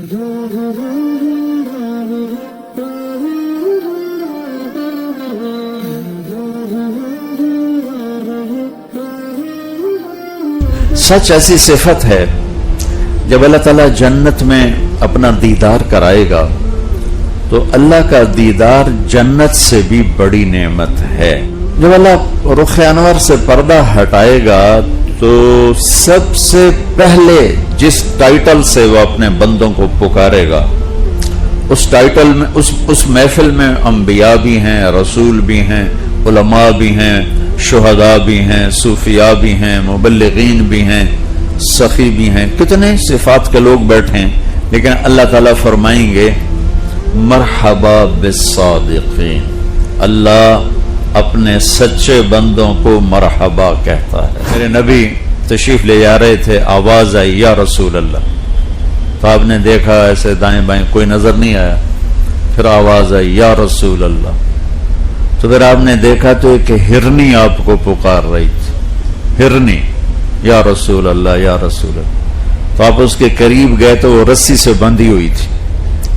سچ ایسی صفت ہے جب اللہ تعالیٰ جنت میں اپنا دیدار کرائے گا تو اللہ کا دیدار جنت سے بھی بڑی نعمت ہے. جب اللہ رخ انور سے پردہ ہٹائے گا تو سب سے پہلے جس ٹائٹل سے وہ اپنے بندوں کو پکارے گا اس ٹائٹل میں اس محفل میں انبیاء بھی ہیں، رسول بھی ہیں، علماء بھی ہیں، شہداء بھی ہیں، صوفیاء بھی ہیں، مبلغین بھی ہیں، سخی بھی ہیں، کتنے صفات کے لوگ بیٹھے ہیں. لیکن اللہ تعالیٰ فرمائیں گے مرحبا بالصادقین. اللہ اپنے سچے بندوں کو مرحبا کہتا ہے. میرے نبی تشریف لے جا رہے تھے، آواز آئی یا رسول اللہ. تو آپ نے دیکھا ایسے دائیں بائیں کوئی نظر نہیں آیا. پھر آواز آئی یا رسول اللہ. تو پھر آپ نے دیکھا تو ایک ہرنی آپ کو پکار رہی تھی. ہرنی یا رسول اللہ یا رسول اللہ. تو آپ اس کے قریب گئے تو وہ رسی سے بندھی ہوئی تھی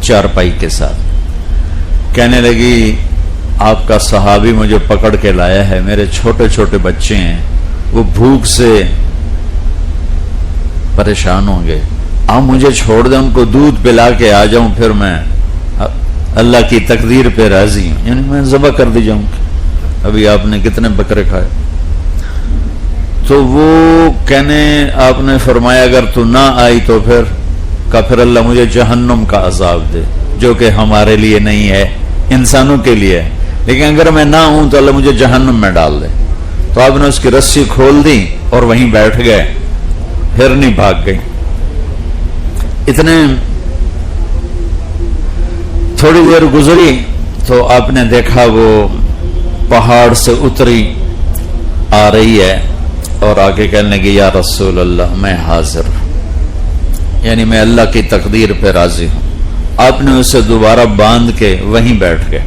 چارپائی کے ساتھ. کہنے لگی آپ کا صحابی مجھے پکڑ کے لایا ہے، میرے چھوٹے چھوٹے بچے ہیں، وہ بھوک سے پریشان ہوں گے، آپ مجھے چھوڑ دیں، ان کو دودھ پلا کے آ جاؤں، پھر میں اللہ کی تقدیر پہ راضی ہوں، یعنی میں ذبح کر دی جاؤں. ابھی آپ نے کتنے بکرے کھائے؟ تو وہ کہنے آپ نے فرمایا اگر تو نہ آئی تو پھر اللہ مجھے جہنم کا عذاب دے، جو کہ ہمارے لیے نہیں ہے، انسانوں کے لیے ہے، لیکن اگر میں نہ ہوں تو اللہ مجھے جہنم میں ڈال دے. تو آپ نے اس کی رسی کھول دی اور وہیں بیٹھ گئے. ہرنی بھاگ گئی. اتنے تھوڑی دیر گزری تو آپ نے دیکھا وہ پہاڑ سے اتری آ رہی ہے اور آگے کہنے لگی یا رسول اللہ میں حاضر ہوں، یعنی میں اللہ کی تقدیر پہ راضی ہوں. آپ نے اسے دوبارہ باندھ کے وہیں بیٹھ گئے.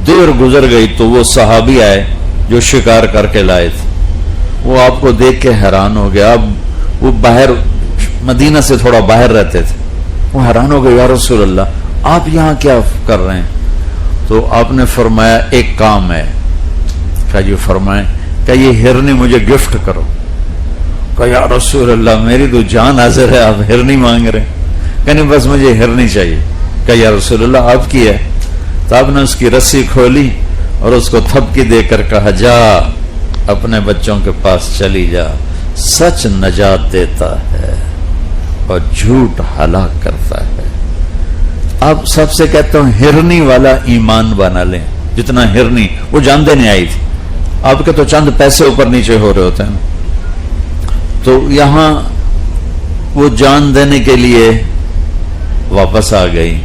دیر گزر گئی تو وہ صحابی آئے جو شکار کر کے لائے تھے. وہ آپ کو دیکھ کے حیران ہو گیا. اب وہ باہر مدینہ سے تھوڑا باہر رہتے تھے. وہ حیران ہو گئے یا رسول اللہ آپ یہاں کیا کر رہے ہیں؟ تو آپ نے فرمایا ایک کام ہے. کہا جی فرمائیں. کہ یہ ہرنی مجھے گفٹ کرو. کہا یا رسول اللہ میری تو جان حاضر ہے، آپ ہرنی مانگ رہے ہیں. کہنے بس مجھے ہرنی چاہیے. کہا یا رسول اللہ آپ کی ہے. تو آپ نے اس کی رسی کھولی اور اس کو تھپکی دے کر کہا جا اپنے بچوں کے پاس چلی جا. سچ نجات دیتا ہے اور جھوٹ ہلاک کرتا ہے. آپ سب سے کہتا ہوں ہرنی والا ایمان بنا لیں. جتنا ہرنی وہ جان دینے آئی تھی، آپ کے تو چند پیسے اوپر نیچے ہو رہے ہوتے ہیں، تو یہاں وہ جان دینے کے لیے واپس آ گئی.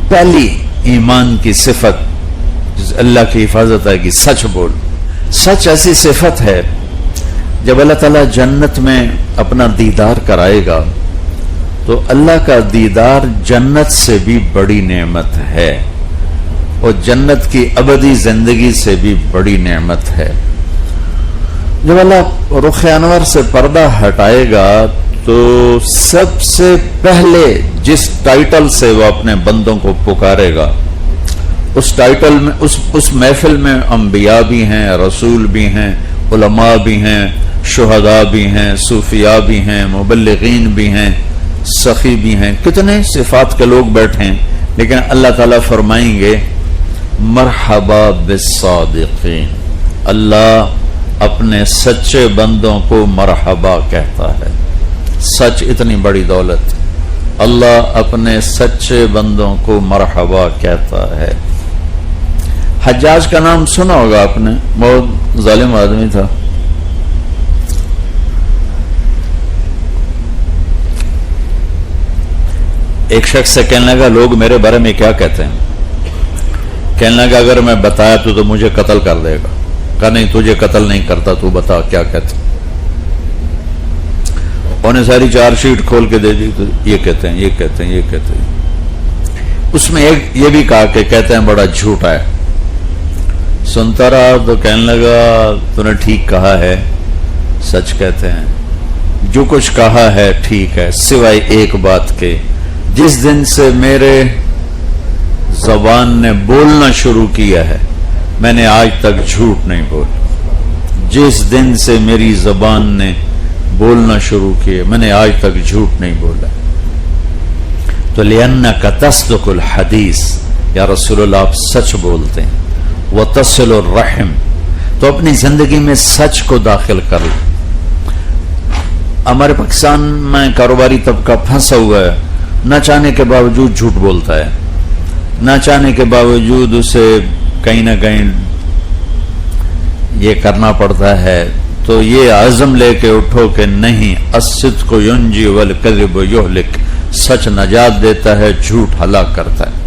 پہلی ایمان کی صفت اللہ کی حفاظت آئے گی، سچ بول. سچ ایسی صفت ہے جب اللہ تعالیٰ جنت میں اپنا دیدار کرائے گا تو اللہ کا دیدار جنت سے بھی بڑی نعمت ہے اور جنت کی ابدی زندگی سے بھی بڑی نعمت ہے. جب اللہ رخ انور سے پردہ ہٹائے گا تو سب سے پہلے جس ٹائٹل سے وہ اپنے بندوں کو پکارے گا اس ٹائٹل میں اس محفل میں انبیاء بھی ہیں، رسول بھی ہیں، علماء بھی ہیں، شہداء بھی ہیں، صوفیاء بھی ہیں، مبلغین بھی ہیں، سخی بھی ہیں، کتنے صفات کے لوگ بیٹھے ہیں. لیکن اللہ تعالیٰ فرمائیں گے مرحبا بالصادقین. اللہ اپنے سچے بندوں کو مرحبا کہتا ہے. سچ اتنی بڑی دولت. اللہ اپنے سچے بندوں کو مرحبا کہتا ہے. حجاج کا نام سنا ہوگا آپ نے، بہت ظالم آدمی تھا. ایک شخص سے کہنے لگا لوگ میرے بارے میں کیا کہتے ہیں؟ کہنے لگا اگر میں بتایا تو مجھے قتل کر دے گا. کہا نہیں تجھے قتل نہیں کرتا، تو بتا کیا کہتے. انہیں ساری چار شیٹ کھول کے دے دی تو یہ کہتے ہیں، یہ کہتے ہیں، یہ کہتے ہیں. اس میں ایک یہ بھی کہا کہ کہتے ہیں بڑا جھوٹا ہے. سنتا رہا تو کہنے لگا تو نے ٹھیک کہا ہے، سچ کہتے ہیں، جو کچھ کہا ہے ٹھیک ہے، سوائے ایک بات کے جس دن سے میرے زبان نے بولنا شروع کیا ہے میں نے آج تک جھوٹ نہیں بولا. جس دن سے میری زبان نے بولنا شروع کیا میں نے آج تک جھوٹ نہیں بولا. تو لِأَنَّكَ تَصْدُقُ الْحَدِيث، یا رسول اللہ آپ سچ بولتے ہیں. وَتَصِلُ الرَّحِمْ، تو اپنی زندگی میں سچ کو داخل کر لیں. ہمارے پاکستان میں کاروباری طبقہ پھنسا ہوا ہے، نہ چاہنے کے باوجود جھوٹ بولتا ہے، نہ چاہنے کے باوجود اسے کہیں نہ کہیں یہ کرنا پڑتا ہے. تو یہ عزم لے کے اٹھو کہ نہیں، الصدق ینجی والکذب یہلک، سچ نجات دیتا ہے، جھوٹ ہلاک کرتا ہے.